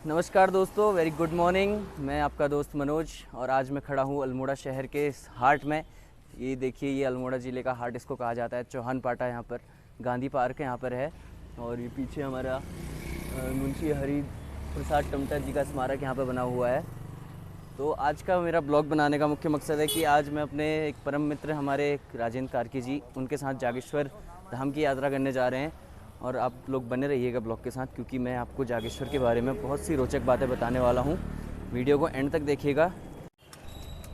नमस्कार दोस्तों, very good morning. मैं आपका दोस्त मनोज और आज मैं खड़ा हूँ अल्मोड़ा शहर के हार्ट में। ये देखिए, ये अल्मोड़ा ज़िले का हार्ट इसको कहा जाता है। चौहान पाटा यहाँ पर गांधी पार्क यहाँ पर है और ये पीछे हमारा मुंशी हरि प्रसाद टमटर जी का स्मारक यहाँ पर बना हुआ है। तो आज का मेरा ब्लॉग बनाने का मुख्य मकसद है कि आज मैं अपने एक परम मित्र हमारे राजेंद्र कार्की जी उनके साथ जागेश्वर धाम की यात्रा करने जा रहे हैं और आप लोग बने रहिएगा ब्लॉग के साथ, क्योंकि मैं आपको जागेश्वर के बारे में बहुत सी रोचक बातें बताने वाला हूँ। वीडियो को एंड तक देखिएगा।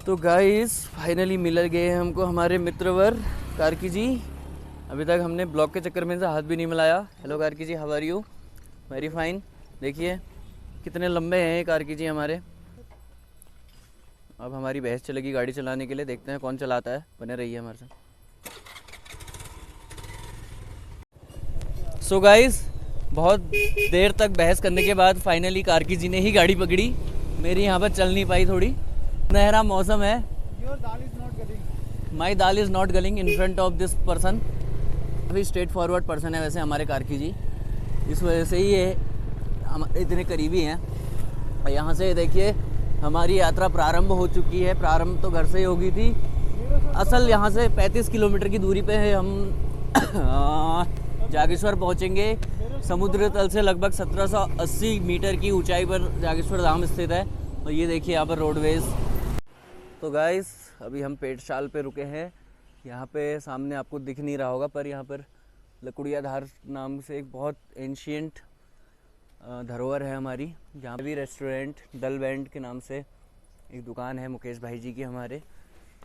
तो गाइस, फाइनली मिल गए हैं हमको हमारे मित्रवर कार्की जी। अभी तक हमने ब्लॉग के चक्कर में से हाथ भी नहीं मिलाया। Hello Karki ji, how are you? Very fine. देखिए कितने लंबे हैं कार्की जी हमारे। अब हमारी बहस चलेगी गाड़ी चलाने के लिए, देखते हैं कौन चलाता है। बने रहिए हमारे साथ। सो गाइस, बहुत देर तक बहस करने के बाद फाइनली कार्की जी ने ही गाड़ी पकड़ी। मेरी यहाँ पर चल नहीं पाई, थोड़ी सुनहरा मौसम है। My dal is not galling in front of this person. काफ़ी स्ट्रेट फॉरवर्ड पर्सन है वैसे हमारे कार्की जी, इस वजह से ही ये हम इतने करीबी हैं। और यहाँ से देखिए हमारी यात्रा प्रारंभ हो चुकी है। प्रारंभ तो घर से ही होगी थी, असल यहाँ से 35 किलोमीटर की दूरी पे है हम जागेश्वर पहुँचेंगे। समुद्र तल से लगभग 1780 मीटर की ऊंचाई पर जागेश्वर धाम स्थित है। और ये देखिए यहाँ पर रोडवेज। तो गाइस, अभी हम पेटशाल पे रुके हैं। यहाँ पे सामने आपको दिख नहीं रहा होगा, पर यहाँ पर लकुड़िया धार नाम से एक बहुत एंशियंट धरोहर है हमारी। जहाँ भी रेस्टोरेंट डल बैंड के नाम से एक दुकान है मुकेश भाई जी की हमारे,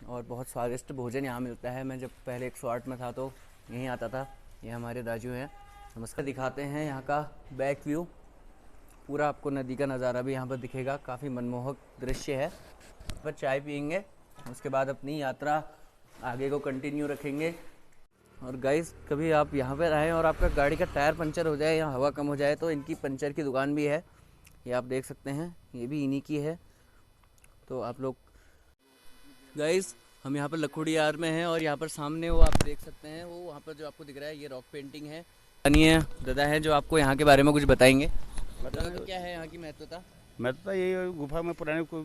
और बहुत स्वादिष्ट भोजन यहाँ मिलता है। मैं जब पहले 108 में था तो यहीं आता था। ये हमारे राजू हैं। नमस्कार। दिखाते हैं यहाँ का बैक व्यू। पूरा आपको नदी का नज़ारा भी यहाँ पर दिखेगा। काफ़ी मनमोहक दृश्य है। पर चाय पियेंगे, उसके बाद अपनी यात्रा आगे को कंटिन्यू रखेंगे। और गाइस, कभी आप यहाँ पर आएँ और आपका गाड़ी का टायर पंचर हो जाए या हवा कम हो जाए तो इनकी पंचर की दुकान भी है। ये आप देख सकते हैं, ये भी इन्हीं की है। तो आप लोग गाइस, हम यहाँ पर लखुड़ियार में हैं और यहाँ पर सामने वो आप देख सकते हैं, वो वहाँ पर जो आपको दिख रहा है ये रॉक पेंटिंग है। स्थानीय दादा है जो आपको यहाँ के बारे में कुछ बताएंगे। दादा, क्या है यहाँ की महत्वता? महत्वता ये गुफा में पुराने को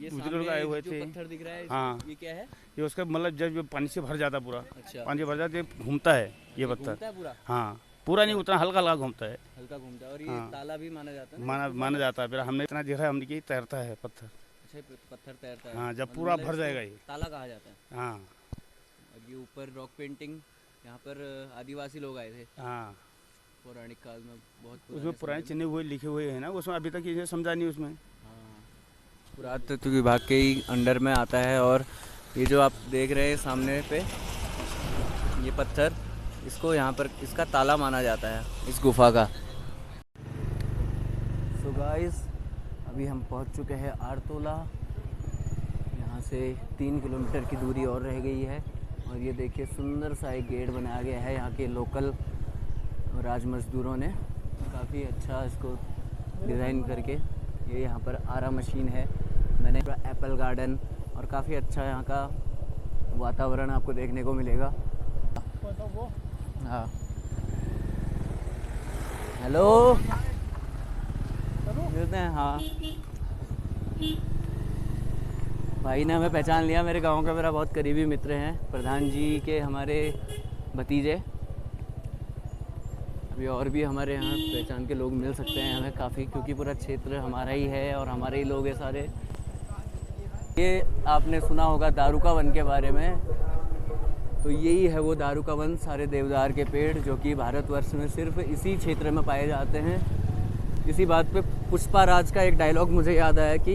ये बुजुर्ग आए हुए जो थे। पत्थर दिख रहा है, हाँ, ये क्या है? ये उसका मतलब जब पानी से भर जाता पूरा। अच्छा, पानी से भर जाता है, घूमता है ये पत्थर। घूमता है पूरा? हाँ, पूरा नहीं, उतना हल्का हल्का घूमता है। हल्का घूमता है। और ये हाँ, ताला भी माना जाता है? माना जाता है। फिर हमने इतना देखा है, हमने कि तैरता है पत्थर। अच्छा, पत्थर तैरता है। हाँ, जब पूरा भर जाएगा ये ताला कहा जाता है। हाँ। अब ये ऊपर रॉक पेंटिंग, यहाँ पर आदिवासी लोग आए थे हाँ, पौराणिक काल में। बहुत उसमें पुराने चिन्ह हुए लिखे हुए हैं ना, उसमें अभी तक ये समझा नहीं उसमें। पुरातत्व विभाग के ही अंडर में आता है। और ये जो आप देख रहे हैं सामने पे ये पत्थर, इसको यहाँ पर इसका ताला माना जाता है इस गुफा का। सो गाइस, अभी हम पहुँच चुके हैं आरतोला। यहाँ से 3 किलोमीटर की दूरी और रह गई है। और ये देखिए सुंदर सा एक गेट बनाया गया है यहाँ के लोकल राज मजदूरों ने। काफ़ी अच्छा इसको डिज़ाइन करके। ये यहाँ पर आरा मशीन है। मैंने एप्पल गार्डन और काफ़ी अच्छा यहाँ का वातावरण आपको देखने को मिलेगा। हाँ, हेलो, मिलते हैं। हाँ, भाई ने हमें पहचान लिया। मेरे गांव का मेरा बहुत करीबी मित्र हैं, प्रधान जी के हमारे भतीजे। अभी और भी हमारे यहाँ पहचान के लोग मिल सकते हैं हमें काफ़ी, क्योंकि पूरा क्षेत्र हमारा ही है और हमारे ही लोग हैं सारे। ये आपने सुना होगा दारू का वन के बारे में, तो यही है वो दारू का वन। सारे देवदार के पेड़ जो कि भारतवर्ष में सिर्फ इसी क्षेत्र में पाए जाते हैं। इसी बात पे पुष्पा राज का एक डायलॉग मुझे याद आया कि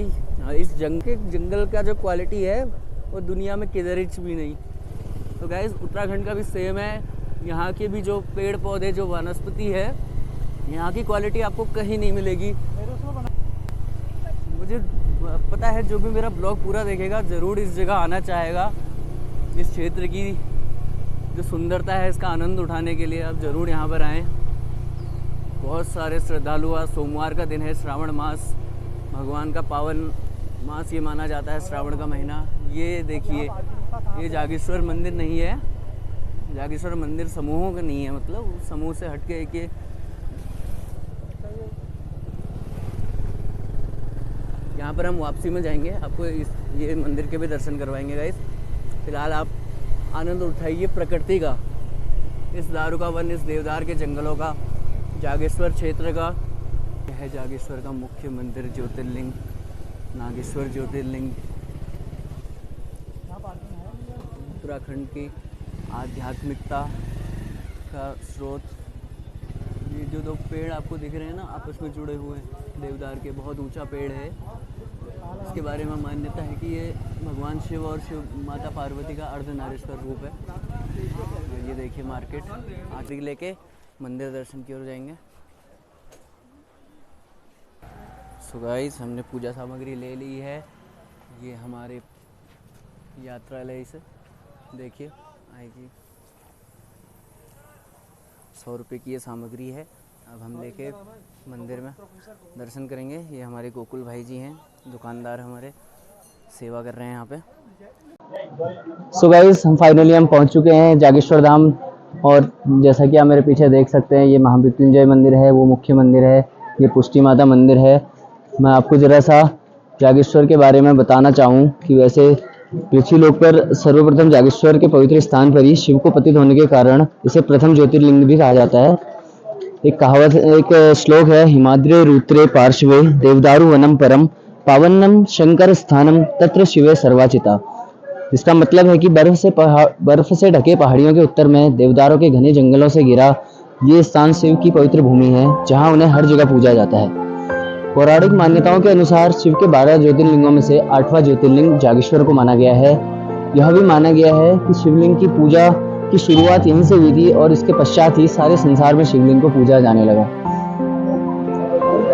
इस जंगल का जो क्वालिटी है वो दुनिया में किधर ही भी नहीं। तो गाइस, उत्तराखंड का भी सेम है। यहाँ के भी जो पेड़ पौधे, जो वनस्पति है, यहाँ की क्वालिटी आपको कहीं नहीं मिलेगी। मुझे पता है जो भी मेरा ब्लॉग पूरा देखेगा ज़रूर इस जगह आना चाहेगा। इस क्षेत्र की जो सुंदरता है इसका आनंद उठाने के लिए आप ज़रूर यहाँ पर आएँ। बहुत सारे श्रद्धालु, आज सोमवार का दिन है, श्रावण मास, भगवान का पावन मास ये माना जाता है, श्रावण का महीना। ये देखिए, ये जागेश्वर मंदिर नहीं है। जागेश्वर मंदिर समूहों का नहीं है, मतलब समूह से हटके एक ये यहाँ पर हम वापसी में जाएंगे, आपको ये मंदिर के भी दर्शन करवाएंगे गाइस। फिलहाल आप आनंद उठाइए प्रकृति का, इस दारू का वन, इस देवदार के जंगलों का, जागेश्वर क्षेत्र का। यह है जागेश्वर का मुख्य मंदिर, ज्योतिर्लिंग, नागेश्वर ज्योतिर्लिंग, उत्तराखंड की आध्यात्मिकता का स्रोत। ये जो दो पेड़ आपको दिख रहे हैं ना, आपस में जुड़े हुए हैं, देवदार के, बहुत ऊंचा पेड़ है। इसके बारे में मान्यता है कि ये भगवान शिव और शिव माता पार्वती का अर्धनारीश्वर रूप है। और ये देखिए मार्केट, आरती लेके मंदिर दर्शन की ओर जाएंगे। सो गाइस, हमने पूजा सामग्री ले ली है। ये हमारे यात्रालय से देखिए आएगी 100 रुपये की ये सामग्री है। अब हम लेके मंदिर में दर्शन करेंगे। ये हमारे गोकुल भाई जी हैं, दुकानदार हमारे, सेवा कर रहे हैं यहाँ पे। सो गाइस, हम फाइनली पहुँच चुके हैं जागेश्वर धाम। और जैसा कि आप मेरे पीछे देख सकते हैं, ये महामृत्युंजय मंदिर है, वो मुख्य मंदिर है। ये पुष्टि माता मंदिर है। मैं आपको ज़रा सा जागेश्वर के बारे में बताना चाहूँ कि वैसे पृथ्वी लोक पर सर्वप्रथम जागेश्वर के पवित्र स्थान पर ही शिव को पतित होने के कारण इसे प्रथम ज्योतिर्लिंग भी कहा जाता है। एक कहावत, एक श्लोक है, हिमाद्रे रुद्रे पार्श्वे देवदारु वनम परम पावनम शंकर स्थानम तत्र शिवे सर्वाचिता। इसका मतलब है कि बर्फ से ढके पहाड़ियों के उत्तर में देवदारों के घने जंगलों से घिरा ये स्थान शिव की पवित्र भूमि है, जहाँ उन्हें हर जगह पूजा जाता है। पौराणिक मान्यताओं के अनुसार शिव के 12 ज्योतिर्लिंगों में से 8वां ज्योतिर्लिंग जागेश्वर को माना गया है। यह भी माना गया है कि शिवलिंग की पूजा की शुरुआत यहीं से हुई थी और इसके पश्चात ही सारे संसार में शिवलिंग को पूजा जाने लगा।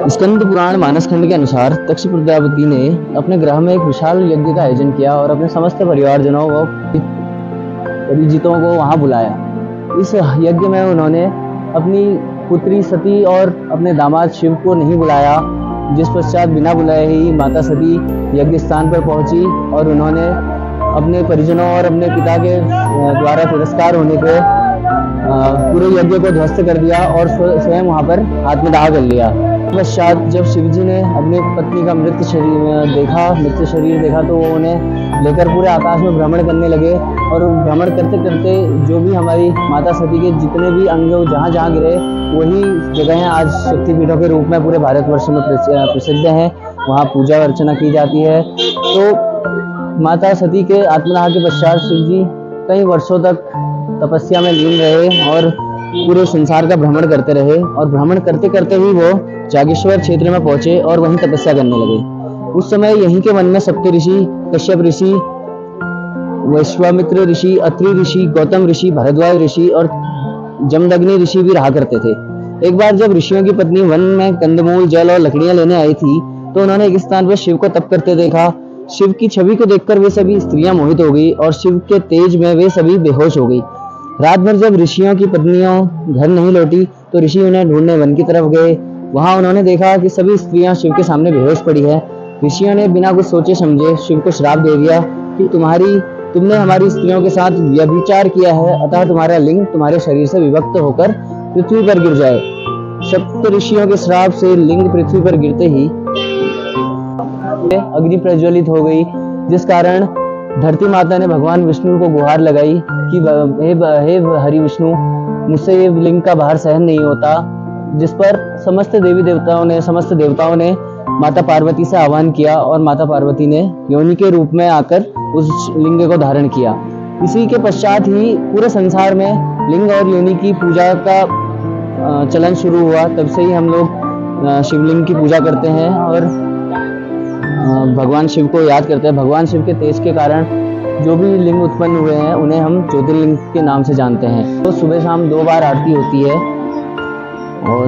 स्कंद पुराण मानस खंड के अनुसार तक्ष प्रजापति ने अपने ग्रह में एक विशाल यज्ञ का आयोजन किया और अपने समस्त परिवारजनों व परिचितों को वहां बुलाया। इस यज्ञ में उन्होंने अपनी पुत्री सती और अपने दामाद शिव को नहीं बुलाया, जिस पश्चात बिना बुलाए ही माता सती यज्ञ स्थान पर पहुंची और उन्होंने अपने परिजनों और अपने पिता के द्वारा तिरस्कार होने पे पूरे यज्ञ को ध्वस्त कर दिया और स्वयं वहां पर आत्मदाह कर लिया। पश्चात जब शिवजी ने अपनी पत्नी का मृत शरीर देखा तो वो उन्हें लेकर पूरे आकाश में भ्रमण करने लगे। और भ्रमण करते करते जो भी हमारी माता सती के जितने भी अंग जहाँ जहाँ गिरे, वही जगहें आज शक्तिपीठों के रूप में पूरे भारतवर्ष में प्रसिद्ध हैं। वहाँ पूजा अर्चना की जाती है। तो माता सती के आत्मदाह के पश्चात शिवजी कई वर्षों तक तपस्या में लीन रहे और पूरे संसार का भ्रमण करते रहे। और भ्रमण करते करते ही वो जागेश्वर क्षेत्र में पहुंचे और वहीं तपस्या करने लगे। उस समय यहीं के वन में सप्त ऋषि, कश्यप ऋषि, वैश्वामित्र ऋषि, अत्रि ऋषि, गौतम ऋषि, भरद्वाज ऋषि और जमदग्नि ऋषि भी रहा करते थे। एक बार जब ऋषियों की पत्नी वन में कंदमूल, जल और लकड़ियां लेने आई थी तो उन्होंने एक स्थान पर शिव को तप करते देखा। शिव की छवि को देखकर वे सभी स्त्रियां मोहित हो गई और शिव के तेज में वे सभी बेहोश हो गई। रात भर जब ऋषियों की पत्नियों घर नहीं लौटी तो ऋषि उन्हें ढूंढने वन की तरफ गए। वहां उन्होंने देखा कि सभी स्त्रियां शिव के सामने बेहोश पड़ी है। ऋषियों ने बिना कुछ सोचे समझे शिव को श्राप दे दिया कि तुमने हमारी स्त्रियों के साथ व्यभिचार किया है, अतः तुम्हारा लिंग तुम्हारे शरीर से विभक्त होकर पृथ्वी पर गिर जाए। सप्त ऋषियों के श्राप से लिंग पृथ्वी पर गिरते ही अग्नि प्रज्वलित हो गई, जिस कारण धरती माता ने भगवान विष्णु को गुहार लगाई कि हे हरि विष्णु, मुझसे ये लिंग का भार सहन नहीं होता। जिस पर समस्त देवताओं ने माता पार्वती से आह्वान किया और माता पार्वती ने योनि के रूप में आकर उस लिंग को धारण किया। इसी के पश्चात ही पूरे संसार में लिंग और योनि की पूजा का चलन शुरू हुआ। तब से ही हम लोग शिवलिंग की पूजा करते हैं और भगवान शिव को याद करते हैं। भगवान शिव के तेज के कारण जो भी लिंग उत्पन्न हुए हैं उन्हें हम ज्योतिर्लिंग के नाम से जानते हैं। तो सुबह शाम 2 बार आरती होती है और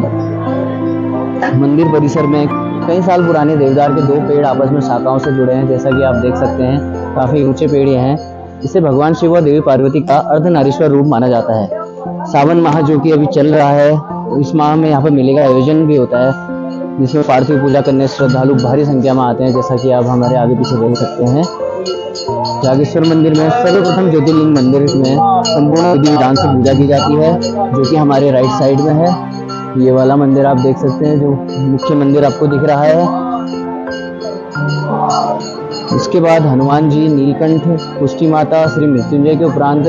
मंदिर परिसर में कई साल पुराने देवदार के 2 पेड़ आपस में शाखाओं से जुड़े हैं, जैसा कि आप देख सकते हैं। काफी ऊंचे पेड़ हैं। इसे भगवान शिव और देवी पार्वती का अर्धनारीश्वर रूप माना जाता है। सावन माह जो कि अभी चल रहा है, इस माह में यहाँ पर मेले का आयोजन भी होता है, जिसमें पार्थिव पूजा करने श्रद्धालु भारी संख्या में आते हैं, जैसा कि आप हमारे आगे पीछे देख सकते हैं। जागेश्वर मंदिर में सर्वप्रथम ज्योतिर्लिंग मंदिर में संपूर्ण विधि विधान से पूजा की जाती है, जो कि हमारे राइट साइड में है। ये वाला मंदिर आप देख सकते हैं, जो मुख्य मंदिर आपको दिख रहा है। इसके बाद हनुमान जी, नीलकंठ, पुष्टि माता, श्री मृत्युंजय के उपरांत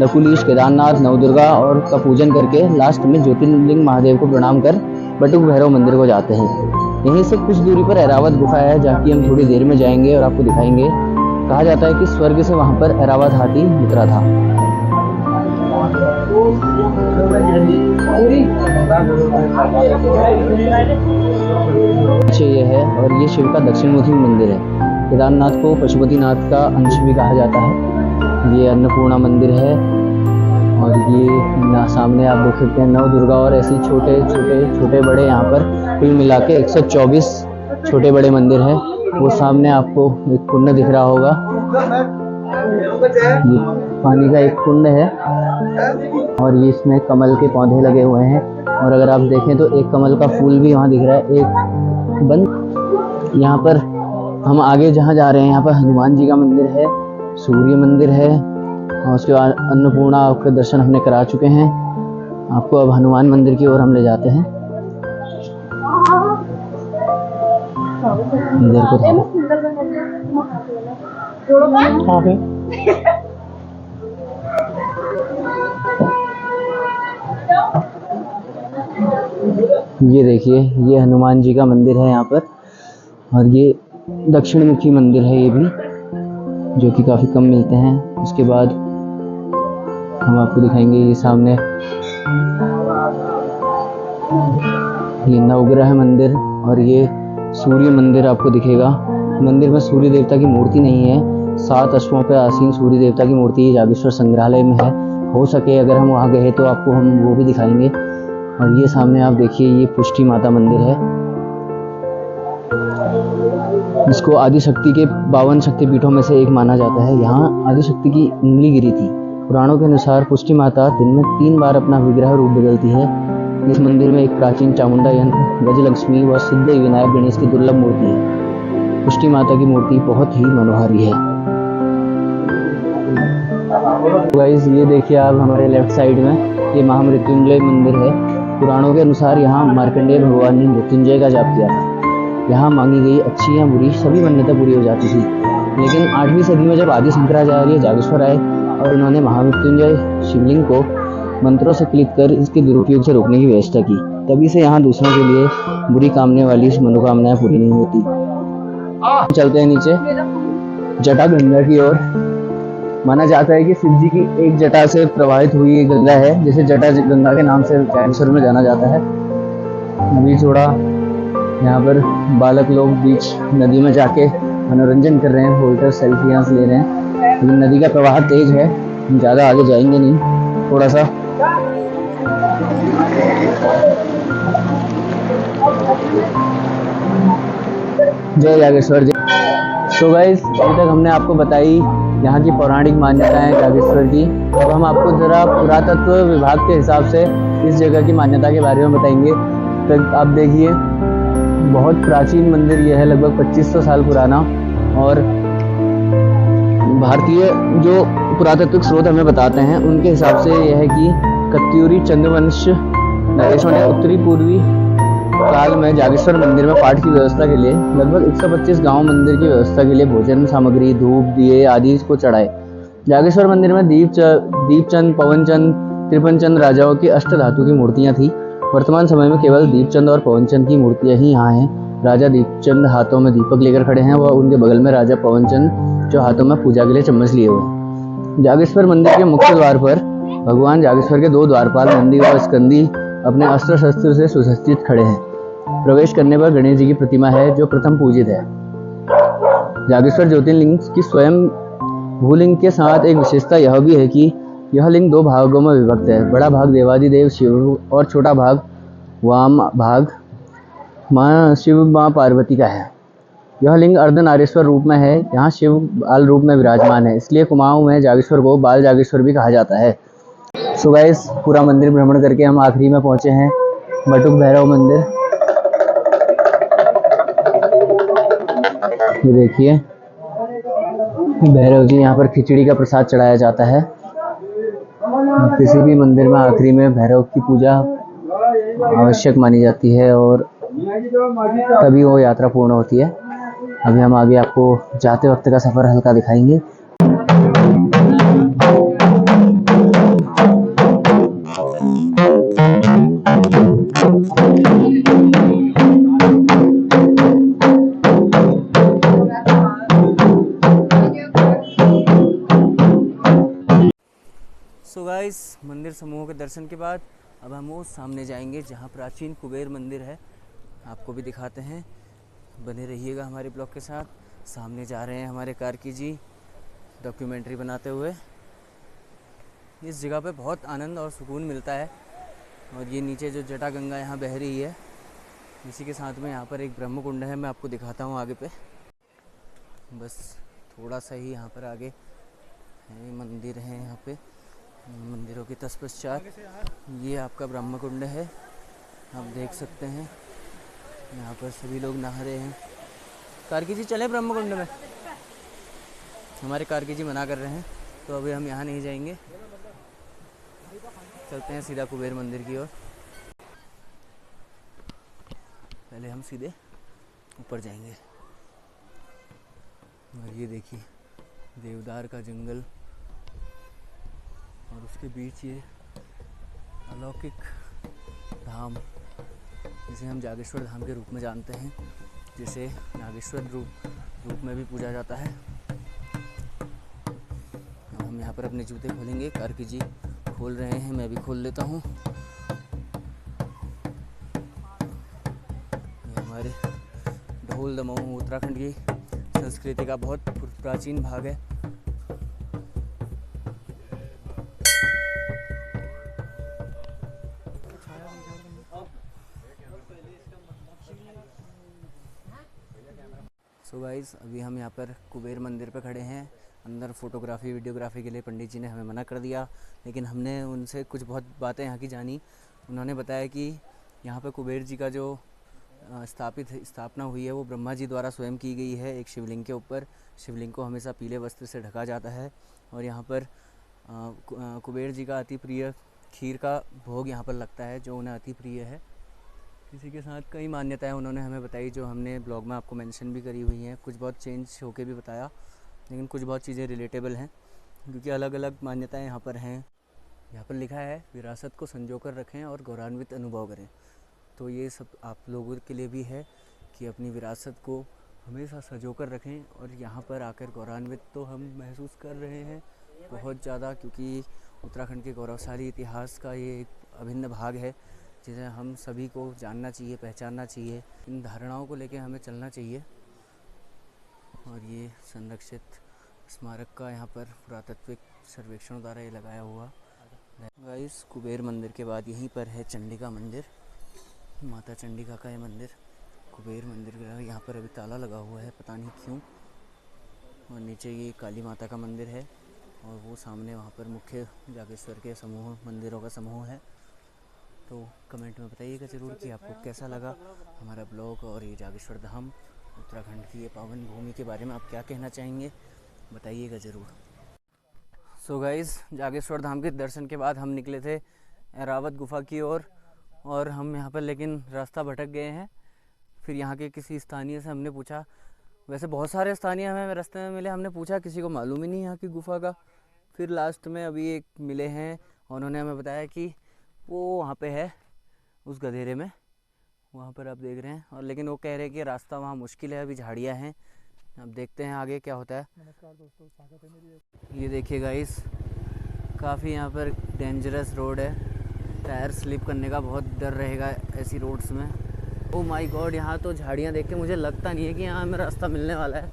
लकुलीश, केदारनाथ, नवदुर्गा और का पूजन करके लास्ट में ज्योतिर्लिंग महादेव को प्रणाम कर बटुक भैरव मंदिर को जाते हैं। यहीं से कुछ दूरी पर ऐरावत गुफा है, जहाँ की हम थोड़ी देर में जाएंगे और आपको दिखाएंगे। कहा जाता है कि स्वर्ग से वहां पर ऐरावत हाथी उतरा था। ये है और ये शिव का दक्षिणमुखी मंदिर है। केदारनाथ को पशुपतिनाथ का अंश भी कहा जाता है। ये अन्नपूर्णा मंदिर है और ये सामने आप देख सकते हैं नवदुर्गा और ऐसे छोटे बड़े यहाँ पर कुल मिला के 124 छोटे बड़े मंदिर है। वो सामने आपको एक कुंड दिख रहा होगा, ये पानी का एक कुंड है और ये इसमें कमल के पौधे लगे हुए हैं। और अगर आप देखें तो एक कमल का फूल भी वहाँ दिख रहा है, एक बंद। यहाँ पर हम आगे जहाँ जा रहे हैं, यहाँ पर हनुमान जी का मंदिर है, सूर्य मंदिर है और उसके बाद अन्नपूर्णा के दर्शन हमने करा चुके हैं। आपको अब हनुमान मंदिर की ओर हम ले जाते हैं। इधर को ये देखिए, ये हनुमान जी का मंदिर है यहाँ पर और ये दक्षिणमुखी मंदिर है, ये भी जो कि काफ़ी कम मिलते हैं। उसके बाद हम आपको दिखाएंगे ये सामने ये नवग्रह मंदिर और ये सूर्य मंदिर आपको दिखेगा। मंदिर में सूर्य देवता की मूर्ति नहीं है, 7 अश्वों पर आसीन सूर्य देवता की मूर्ति जागेश्वर संग्रहालय में है। हो सके अगर हम वहाँ गए तो आपको हम वो भी दिखाएंगे। और ये सामने आप देखिए, ये पुष्टि माता मंदिर है, इसको आदिशक्ति के 52 शक्तिपीठों में से एक माना जाता है। यहाँ आदिशक्ति की उंगली गिरी थी। पुराणों के अनुसार पुष्टि माता दिन में 3 बार अपना विग्रह रूप बदलती है। इस मंदिर में एक प्राचीन चामुंडा यंत्र, गजलक्ष्मी व सिद्ध विनायक गणेश की दुर्लभ मूर्ति है। पुष्टि माता की मूर्ति बहुत ही मनोहारी है। गाइस ये देखिए आप हमारे लेफ्ट साइड में ये महामृत्युंजय मंदिर है। पुराणों के अनुसार यहाँ मार्कंडेय भगवान ने मृत्युंजय का जाप किया था। यहाँ मांगी गई अच्छी या बुरी सभी मन्नतें पूरी हो जाती थी। लेकिन 8वीं सदी में जब आदि शंकराचार्य जागेश्वर आए और उन्होंने महामृत्युंजय शिवलिंग को मंत्रों से क्लिक कर इसके दुरुपयोग से रोकने की व्यवस्था की, तभी से यहाँ दूसरों के लिए बुरी कामने वाली मनोकामनाएं पूरी नहीं होती। चलते हैं नीचे जटा गंगा की ओर। माना जाता है कि शिव जी की एक जटा से प्रवाहित हुई गंगा है, जिसे जटा गंगा के नाम से जागेश्वर में जाना जाता है। अभी थोड़ा यहाँ पर बालक लोग बीच नदी में जाके मनोरंजन कर रहे हैं, फोटो सेल्फियाँ ले रहे हैं। लेकिन नदी का प्रवाह तेज है, हम ज़्यादा आगे जाएंगे नहीं, थोड़ा सा जय जागेश्वर जय। तो गाइस अभी तक हमने आपको बताई यहाँ की पौराणिक मान्यताएं जागेश्वर की। अब हम आपको जरा पुरातत्व विभाग के हिसाब से इस जगह की मान्यता के बारे में बताएंगे। तो आप देखिए, बहुत प्राचीन मंदिर यह है, लगभग 2500 साल पुराना। और भारतीय जो पुरातत्विक स्रोत हमें बताते हैं उनके हिसाब से यह है कि कत्यूरी चंद्रवंश नरेशों ने उत्तरी पूर्वी काल में जागेश्वर मंदिर में पाठ की व्यवस्था के लिए लगभग 125 गांव मंदिर की व्यवस्था के लिए भोजन सामग्री, धूप, दिए आदि को चढ़ाए। जागेश्वर मंदिर में दीपचंद, पवनचंद, त्रिपंचंद राजाओं की अष्ट धातु की मूर्तियां थी। वर्तमान समय में केवल दीपचंद और पवनचंद की मूर्तियां ही यहाँ हैं। राजा दीपचंद हाथों में दीपक लेकर खड़े हैं, वह उनके बगल में राजा पवनचंद जो हाथों में पूजा के लिए चम्मच लिए हुए। जागेश्वर मंदिर के मुख्य द्वार पर भगवान जागेश्वर के 2 द्वारपाल नंदी और स्कंदी अपने अस्त्र शस्त्र से सुसज्जित खड़े हैं। प्रवेश करने पर गणेश जी की प्रतिमा है जो प्रथम पूजित है। जागेश्वर ज्योतिर्लिंग की स्वयं भूलिंग के साथ एक विशेषता यह भी है कि यह लिंग 2 भागों में विभक्त है। बड़ा भाग देवादिदेव शिव और छोटा भाग वाम भाग माँ शिव माँ पार्वती का है। यह लिंग अर्धनारेश्वर रूप में है। यहाँ शिव बाल रूप में विराजमान है, इसलिए कुमाऊं में जागेश्वर को बाल जागेश्वर भी कहा जाता है। सो गाइस पूरा मंदिर भ्रमण करके हम आखिरी में पहुंचे हैं बटुक भैरव मंदिर। ये देखिए भैरव जी, यहाँ पर खिचड़ी का प्रसाद चढ़ाया जाता है। किसी भी मंदिर में आखिरी में भैरव की पूजा आवश्यक मानी जाती है और तभी वो यात्रा पूर्ण होती है। अभी हम आगे आपको जाते वक्त का सफ़र हल्का दिखाएंगे। सो गाइस, मंदिर समूह के दर्शन के बाद अब हम वो सामने जाएंगे जहाँ प्राचीन कुबेर मंदिर है, आपको भी दिखाते हैं। बने रहिएगा हमारे ब्लॉग के साथ। सामने जा रहे हैं हमारे कार्की जी डॉक्यूमेंट्री बनाते हुए। इस जगह पे बहुत आनंद और सुकून मिलता है। और ये नीचे जो जटा गंगा यहाँ बह रही है, इसी के साथ में यहाँ पर एक ब्रह्म कुंड है, मैं आपको दिखाता हूँ आगे पे। बस थोड़ा सा ही यहाँ पर आगे है, मंदिर है यहाँ पे। मंदिरों के तत्पश्चात ये आपका ब्रह्म कुंड है, आप देख सकते हैं। यहाँ पर सभी लोग नहा रहे हैं। कार्की जी चले ब्रह्म कुंड में, हमारे कार्की जी मना कर रहे हैं, तो अभी हम यहाँ नहीं जाएंगे, चलते हैं सीधा कुबेर मंदिर की ओर। पहले हम सीधे ऊपर जाएंगे। और ये देखिए देवदार का जंगल, और उसके बीच ये अलौकिक धाम, जिसे हम जागेश्वर धाम के रूप में जानते हैं, जिसे नागेश्वर रूप में भी पूजा जाता है। अब हम यहाँ पर अपने जूते खोलेंगे। कार्की जी खोल रहे हैं, मैं भी खोल लेता हूँ। ये हमारे ढोल दमोह उत्तराखंड की संस्कृति का बहुत प्राचीन भाग है। सो गाइस, अभी हम यहाँ पर कुबेर मंदिर पर खड़े हैं। अंदर फोटोग्राफी वीडियोग्राफी के लिए पंडित जी ने हमें मना कर दिया, लेकिन हमने उनसे कुछ बहुत बातें यहाँ की जानी। उन्होंने बताया कि यहाँ पर कुबेर जी का जो स्थापना हुई है वो ब्रह्मा जी द्वारा स्वयं की गई है। एक शिवलिंग के ऊपर, शिवलिंग को हमेशा पीले वस्त्र से ढका जाता है। और यहाँ पर कुबेर जी का अति प्रिय खीर का भोग यहाँ पर लगता है, जो उन्हें अति प्रिय है। इसी के साथ कई मान्यताएं उन्होंने हमें बताई, जो हमने ब्लॉग में आपको मेंशन भी करी हुई हैं। कुछ बहुत चेंज होके भी बताया, लेकिन कुछ बहुत चीज़ें रिलेटेबल हैं, क्योंकि अलग अलग मान्यताएं यहाँ पर हैं। यहाँ पर लिखा है विरासत को संजो कर रखें और गौरवान्वित अनुभव करें। तो ये सब आप लोगों के लिए भी है कि अपनी विरासत को हमेशा संजो कर रखें। और यहाँ पर आकर गौरवान्वित तो हम महसूस कर रहे हैं बहुत ज़्यादा, क्योंकि उत्तराखंड के गौरवशाली इतिहास का ये एक अभिन्न भाग है, जिसे हम सभी को जानना चाहिए, पहचानना चाहिए। इन धारणाओं को लेकर हमें चलना चाहिए। और ये संरक्षित स्मारक का यहाँ पर पुरातत्विक सर्वेक्षण द्वारा ये लगाया हुआ। गाइस, कुबेर मंदिर के बाद यहीं पर है चंडिका मंदिर, माता चंडिका का ये मंदिर। कुबेर मंदिर का यहाँ पर अभी ताला लगा हुआ है, पता नहीं क्यों। और नीचे ये काली माता का मंदिर है, और वो सामने वहाँ पर मुख्य जागेश्वर के समूह मंदिरों का समूह है। तो कमेंट में बताइएगा ज़रूर कि आपको कैसा लगा हमारा ब्लॉग और ये जागेश्वर धाम उत्तराखंड की ये पावन भूमि के बारे में आप क्या कहना चाहेंगे, बताइएगा ज़रूर। सो गाइस, जागेश्वर धाम के दर्शन के बाद हम निकले थे एरावत गुफा की ओर, और हम यहाँ पर लेकिन रास्ता भटक गए हैं। फिर यहाँ के किसी स्थानीय से हमने पूछा, वैसे बहुत सारे स्थानीय हमें रास्ते में मिले, हमने पूछा, किसी को मालूम ही नहीं यहाँ की गुफा का। फिर लास्ट में अभी एक मिले हैं, उन्होंने हमें बताया कि वो वहाँ पे है उस गधेरे में, वहाँ पर आप देख रहे हैं। और लेकिन वो कह रहे हैं कि रास्ता वहाँ मुश्किल है, अभी झाड़ियाँ हैं। अब देखते हैं आगे क्या होता है। नमस्कार दोस्तों, स्वागत है मेरी। ये देखिए गाइस, काफ़ी यहाँ पर डेंजरस रोड है, टायर स्लिप करने का बहुत डर रहेगा ऐसी रोड्स में। ओ माय गॉड, यहाँ तो झाड़ियाँ देख के मुझे लगता नहीं है कि यहाँ हमें रास्ता मिलने वाला है,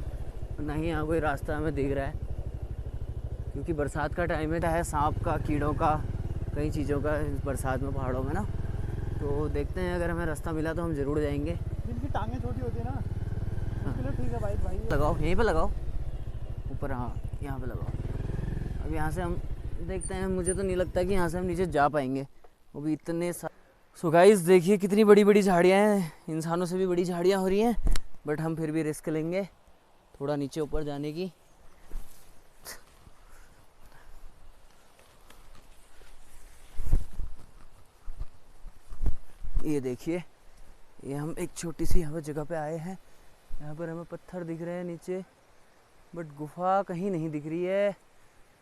ना ही यहाँ कोई रास्ता हमें दिख रहा है, क्योंकि बरसात का टाइम है सांप का, कीड़ों का, कई चीज़ों का बरसात में पहाड़ों में ना। तो देखते हैं, अगर हमें रास्ता मिला तो हम ज़रूर जाएंगे। जिनकी टांगें छोटी होती है ना, उसके लिए ठीक है भाई। लगाओ यहीं पे लगाओ, ऊपर, हाँ यहाँ पे लगाओ। अब यहाँ से हम देखते हैं, मुझे तो नहीं लगता कि यहाँ से हम नीचे जा पाएंगे, वो भी इतने सो गाइस देखिए कितनी बड़ी बड़ी झाड़ियाँ हैं, इंसानों से भी बड़ी झाड़ियाँ हो रही हैं, बट हम फिर भी रिस्क लेंगे थोड़ा नीचे ऊपर जाने की। ये देखिए, ये हम एक छोटी सी यहाँ जगह पे आए हैं, यहाँ पर हमें पत्थर दिख रहे हैं नीचे, बट गुफा कहीं नहीं दिख रही है।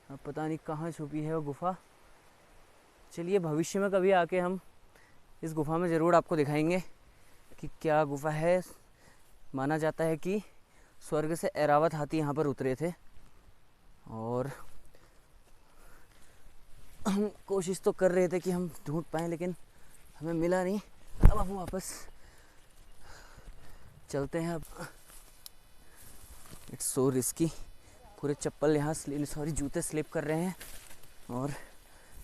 अब पता नहीं कहाँ छुपी है वो गुफा। चलिए भविष्य में कभी आके हम इस गुफा में ज़रूर आपको दिखाएंगे कि क्या गुफा है। माना जाता है कि स्वर्ग से ऐरावत हाथी यहाँ पर उतरे थे और हम कोशिश तो कर रहे थे कि हम ढूंढ पाएँ, लेकिन हमें मिला नहीं। अब हम वापस चलते हैं। अब इट्स सो रिस्की, पूरे चप्पल यहाँ सॉरी जूते स्लिप कर रहे हैं। और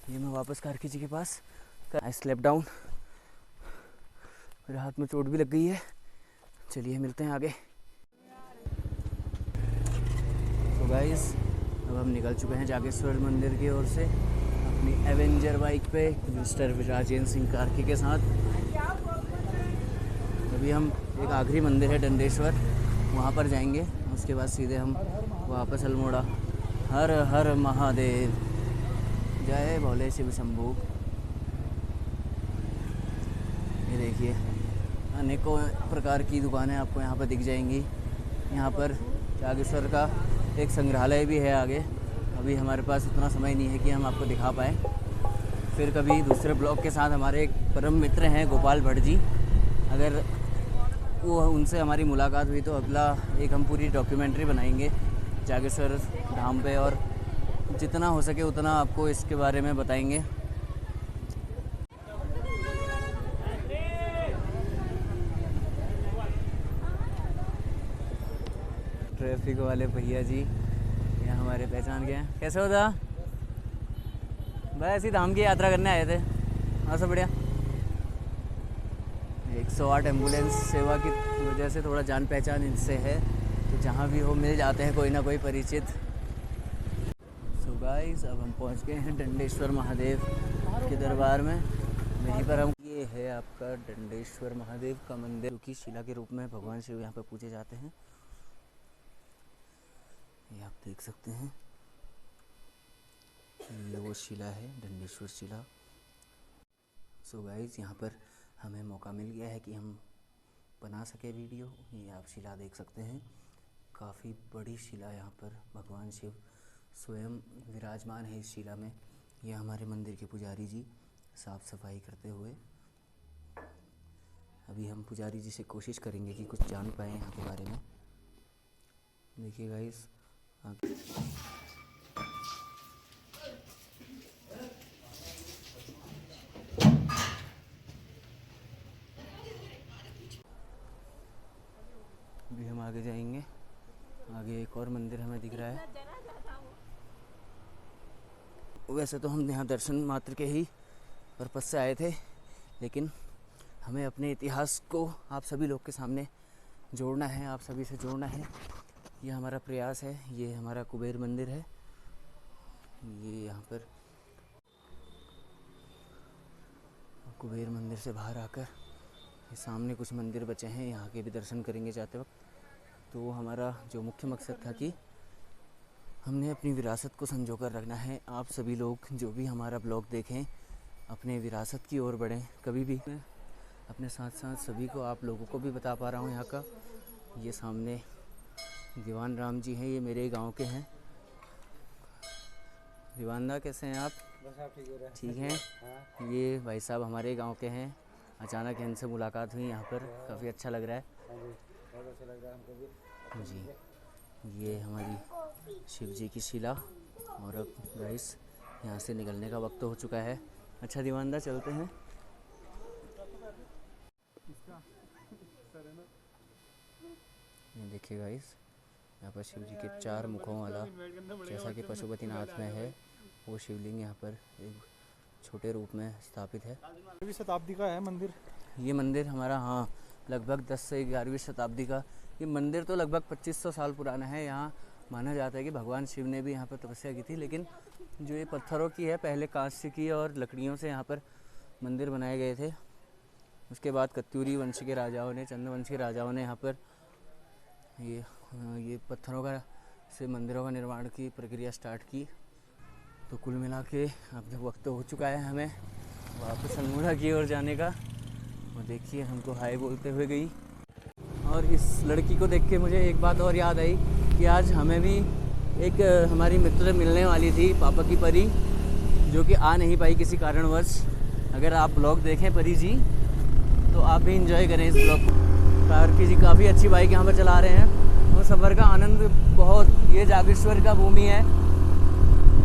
ये मैं वापस कार्की जी के पास, आई स्लिप डाउन, मेरे हाथ में चोट भी लग गई है। चलिए मिलते हैं आगे। तो गाइस अब हम निकल चुके हैं जागेश्वर मंदिर की ओर से अपनी एवेंजर बाइक पे मिस्टर राजेंद्र सिंह कार्की के साथ। अभी हम एक आखिरी मंदिर है डंडेश्वर, वहाँ पर जाएंगे। उसके बाद सीधे हम वापस अल्मोड़ा। हर हर महादेव, जय भोले शिव शंभू। ये देखिए अनेकों प्रकार की दुकानें आपको यहाँ पर दिख जाएंगी। यहाँ पर जागेश्वर का एक संग्रहालय भी है आगे। अभी हमारे पास उतना समय नहीं है कि हम आपको दिखा पाएँ। फिर कभी दूसरे ब्लॉग के साथ हमारे एक परम मित्र हैं गोपाल भट्ट जी, अगर वो उनसे हमारी मुलाकात हुई तो अगला एक हम पूरी डॉक्यूमेंट्री बनाएंगे जागेश्वर धाम पे, और जितना हो सके उतना आपको इसके बारे में बताएंगे। ट्रैफिक वाले भैया जी यहाँ हमारे पहचान के हैं। कैसे हो था? बस ऐसी धाम की यात्रा करने आए थे। हाँ सब बढ़िया। 108 एम्बुलेंस सेवा की वजह से थोड़ा जान पहचान इनसे है, तो जहाँ भी हो मिल जाते हैं कोई ना कोई परिचित। सो गाइस अब हम पहुँच गए हैं डंडेश्वर महादेव के दरबार में। वहीं पर हम, ये है आपका डंडेश्वर महादेव का मंदिर, जो कि शिला के रूप में भगवान शिव यहाँ पर पूजे जाते हैं। ये आप देख सकते हैं, ये वो शिला है डंडेश्वर शिला। सो गाइस यहाँ पर हमें मौका मिल गया है कि हम बना सके वीडियो। ये आप शिला देख सकते हैं, काफ़ी बड़ी शिला। यहाँ पर भगवान शिव स्वयं विराजमान है इस शिला में। ये हमारे मंदिर के पुजारी जी साफ़ सफाई करते हुए। अभी हम पुजारी जी से कोशिश करेंगे कि कुछ जान पाएँ यहाँ के बारे में। देखिए गाइस अभी हम आगे जाएंगे। आगे एक और मंदिर हमें दिख रहा है। वैसे तो हम यहाँ दर्शन मात्र के ही पर्पस से आए थे, लेकिन हमें अपने इतिहास को आप सभी लोग के सामने जोड़ना है, आप सभी से जोड़ना है। ये हमारा प्रयास है। ये हमारा कुबेर मंदिर है। ये यहाँ पर कुबेर मंदिर से बाहर आकर ये सामने कुछ मंदिर बचे हैं, यहाँ के भी दर्शन करेंगे जाते वक्त। तो हमारा जो मुख्य मकसद था कि हमने अपनी विरासत को संजो कर रखना है। आप सभी लोग जो भी हमारा ब्लॉग देखें अपने विरासत की ओर बढ़ें। कभी भी अपने साथ साथ सभी को, आप लोगों को भी बता पा रहा हूँ यहाँ का। ये सामने दीवान राम जी हैं, ये मेरे गांव के हैं। दीवानदा कैसे हैं आप? ठीक हैं। ये भाई साहब हमारे गांव के हैं। अचानक इनसे मुलाकात हुई यहाँ पर, काफ़ी अच्छा लग रहा है। बहुत अच्छा लग रहा है हमको भी जी। ये हमारी शिव जी की शिला। और अब गाइस यहाँ से निकलने का वक्त हो चुका है। अच्छा दीवानदा चलते हैं। ये देखिए गाइस, यहाँ पर शिव जी के 4 मुखों वाला, जैसा कि पशुपतिनाथ में है, वो शिवलिंग यहाँ पर एक छोटे रूप में स्थापित है। 11वीं शताब्दी का है मंदिर। ये मंदिर हमारा, हाँ, लगभग 10 से 11वीं शताब्दी का। ये मंदिर तो लगभग 2500 साल पुराना है। यहाँ माना जाता है कि भगवान शिव ने भी यहाँ पर तपस्या की थी, लेकिन जो ये पत्थरों की है, पहले कांस्य की और लकड़ियों से यहाँ पर मंदिर बनाए गए थे। उसके बाद कत्यूरी वंश के राजाओं ने, चंद वंश के राजाओं ने यहाँ पर ये पत्थरों का से मंदिरों का निर्माण की प्रक्रिया स्टार्ट की। तो कुल मिला के अब जब वक्त हो चुका है हमें वापस अल्मोड़ा की ओर जाने का। और देखिए हमको हाय बोलते हुए गई। और इस लड़की को देख के मुझे एक बात और याद आई कि आज हमें भी एक हमारी मित्र मिलने वाली थी, पापा की परी, जो कि आ नहीं पाई किसी कारणवश। अगर आप ब्लॉग देखें परी जी तो आप भी इंजॉय करें इस ब्लॉग को। कार्की जी काफ़ी अच्छी बाइक यहाँ पर चला रहे हैं और सफ़र का आनंद बहुत, ये जागेश्वर का भूमि है।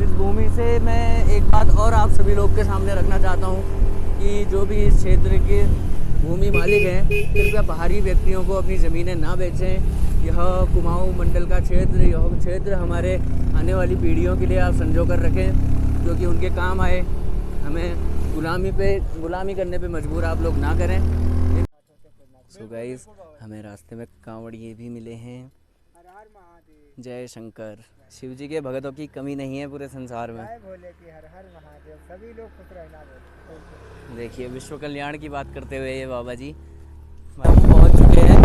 इस भूमि से मैं एक बात और आप सभी लोग के सामने रखना चाहता हूँ कि जो भी इस क्षेत्र के भूमि मालिक हैं, कृपया बाहरी व्यक्तियों को अपनी ज़मीनें ना बेचें। यह कुमाऊँ मंडल का क्षेत्र, यह क्षेत्र हमारे आने वाली पीढ़ियों के लिए आप संजो कर रखें, जो कि उनके काम आए। हमें गुलामी करने पे मजबूर आप लोग ना करें। सो गाइस, हमें रास्ते में कांवड़िए भी मिले हैं। जय शंकर। शिव जी के भगतों की कमी नहीं है पूरे संसार में। भोले की हर हर महादेव, सभी लोग खुश रहना बोले। देखिए विश्व कल्याण की बात करते हुए ये बाबा जी हम पहुंच चुके हैं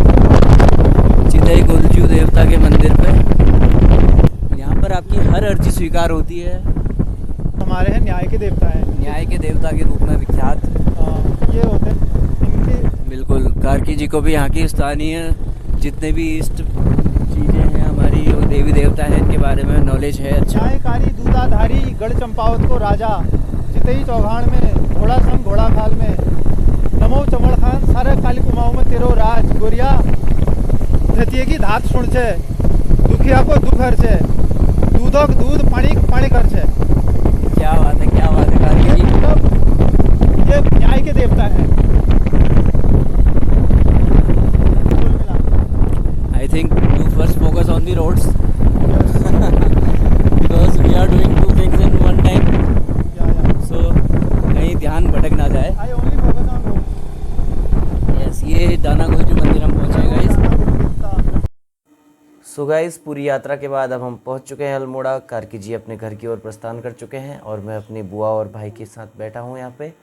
चितई गुरुजी देवता के मंदिर पर। यहाँ पर आपकी हर अर्जी स्वीकार होती है। हमारे हैं न्याय के देवता है, न्याय के देवता के रूप में विख्यात ये होते इनके। बिल्कुल, कार्की जी को भी यहाँ की स्थानीय जितने भी इष्ट चीज़ें हैं हमारी, वो देवी देवता हैं, इनके बारे में नॉलेज है। अच्छा, न्यायकारी दूधाधारी गढ़ चंपावत को राजा, चितई चौहान में घोड़ा संग घोड़ा खाल में, नमो चमड़ खान सारे काली कुमाऊं में तेरो राज। गोरिया धतिये की धात सुन छे, दुखिया को दुख हर छे, दूधक दूध पानी पानी कर छे। क्या बात है, क्या बात है कार्की जी। ये न्याय के देवता है। I think you first focus on the roads because we are doing two things in one time, so कहीं ध्यान भटक ना जाए। I only focus on road. Yes, ये दाना गुरुजी मंदिर हम पहुँचे गाइस। सो गाइस, पूरी यात्रा के बाद अब हम पहुँच चुके हैं अल्मोड़ा। कार्की जी अपने घर की ओर प्रस्थान कर चुके हैं और मैं अपनी बुआ और भाई के साथ बैठा हूँ यहाँ पे।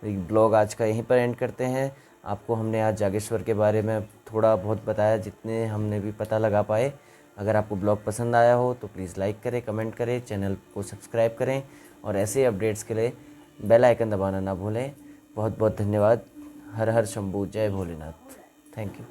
ब्लॉग आज का यहीं पर एंड करते हैं। आपको हमने आज जागेश्वर के बारे में थोड़ा बहुत बताया, जितने हमने भी पता लगा पाए। अगर आपको ब्लॉग पसंद आया हो तो प्लीज़ लाइक करें, कमेंट करें, चैनल को सब्सक्राइब करें और ऐसे अपडेट्स के लिए बेल आइकन दबाना ना भूलें। बहुत बहुत धन्यवाद। हर हर शंभू, जय भोलेनाथ। Thank you.